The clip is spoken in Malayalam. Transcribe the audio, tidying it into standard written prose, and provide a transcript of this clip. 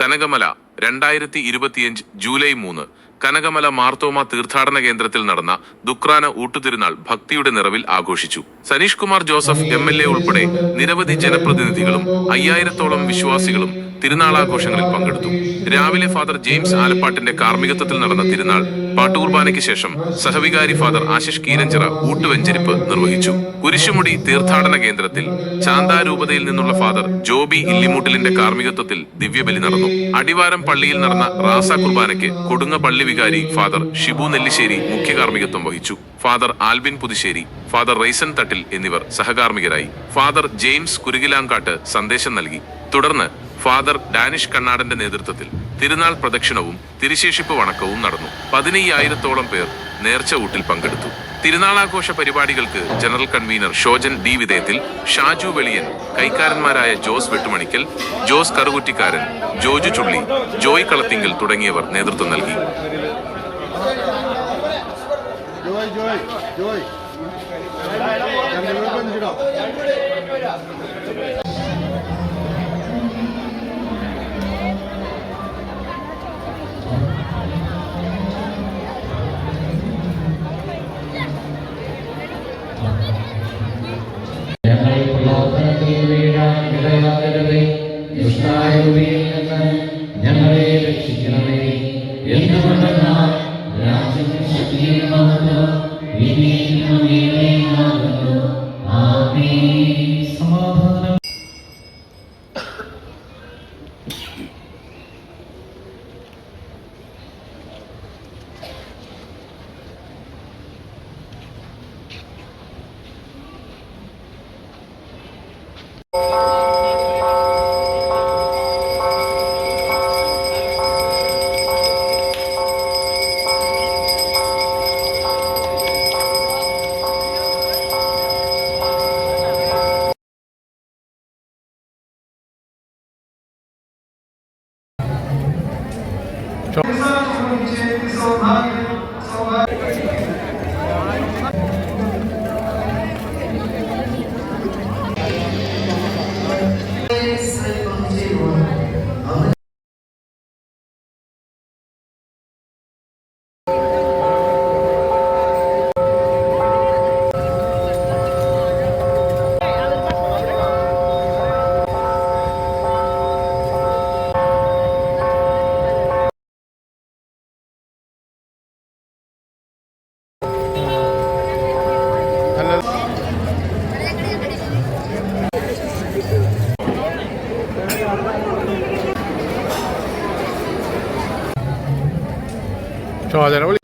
കനകമല 2025 ജൂലൈ 3 കനകമല മാർത്തോമ തീർത്ഥാടന കേന്ദ്രത്തിൽ നടന്ന ദുക്രാന ഊട്ടുതിരുനാൾ ഭക്തിയുടെ നിറവിൽ ആഘോഷിച്ചു. സനീഷ് കുമാർ ജോസഫ് MLA ഉൾപ്പെടെ നിരവധി ജനപ്രതിനിധികളും 5000-ഓളം വിശ്വാസികളും തിരുനാളാഘോഷങ്ങളിൽ പങ്കെടുത്തു. രാവിലെ ഫാദർ ജെയിംസ് ആലപ്പാട്ടിന്റെ കാർമ്മികത്വത്തിൽ നടന്ന തിരുനാൾ പാട്ടുകുർബാനയ്ക്ക് ശേഷം സഹവികാരി ഫാദർ ആശിഷ് കീരഞ്ചിറ ഊട്ടുവെഞ്ചരിപ്പ് നിർവഹിച്ചു. കുരിശുമുടി തീർത്ഥാടന കേന്ദ്രത്തിൽ ചാന്താരൂപതയിൽ നിന്നുള്ള ഫാദർ ജോബി ഇല്ലിമൂട്ടിലിന്റെ കാർമ്മികത്വത്തിൽ ദിവ്യബലി നടന്നു. അടിവാരം പള്ളിയിൽ നടന്ന റാസ കുർബാനയ്ക്ക് കൊടുങ്ങ പള്ളി വികാരി ഫാദർ ഷിബു നെല്ലിശ്ശേരി മുഖ്യ കാർമ്മികത്വം വഹിച്ചു. ഫാദർ ആൽബിൻ പുതുശ്ശേരി, ഫാദർ റൈസൻ തട്ടിൽ എന്നിവർ സഹകാർമ്മികരായി. ഫാദർ ജെയിംസ് കുരുകിലാങ്കാട്ട് സന്ദേശം നൽകി. തുടർന്ന് ഫാദർ ഡാനിഷ് കണ്ണാടന്റെ നേതൃത്വത്തിൽ തിരുനാൾ പ്രദക്ഷിണവും തിരുശേഷിപ്പ് വണക്കവും നടന്നു. 15,000-ഓളം പേർ നേർച്ച ഊട്ടിൽ പങ്കെടുത്തു. തിരുനാളാഘോഷ പരിപാടികൾക്ക് ജനറൽ കൺവീനർ ഷോജൻ ഡി വിധേയത്തിൽ, ഷാജു വെളിയൻ, കൈക്കാരന്മാരായ ജോസ് വെട്ടുമണിക്കൽ, ജോസ് കറുകുറ്റിക്കാരൻ, ജോജു ചുള്ളി, ജോയ് കളത്തിങ്കൽ തുടങ്ങിയവർ നേതൃത്വം നൽകി. ഞങ്ങളെ രക്ഷിക്കണമേ. എന്തുകൊണ്ടെന്നാൽ രാജ്യവും ശക്തിയും മഹത്വവും എന്നേക്കും അങ്ങേയുടേതാകുന്നു. ആമേൻ. സമാധാനം. Ciao,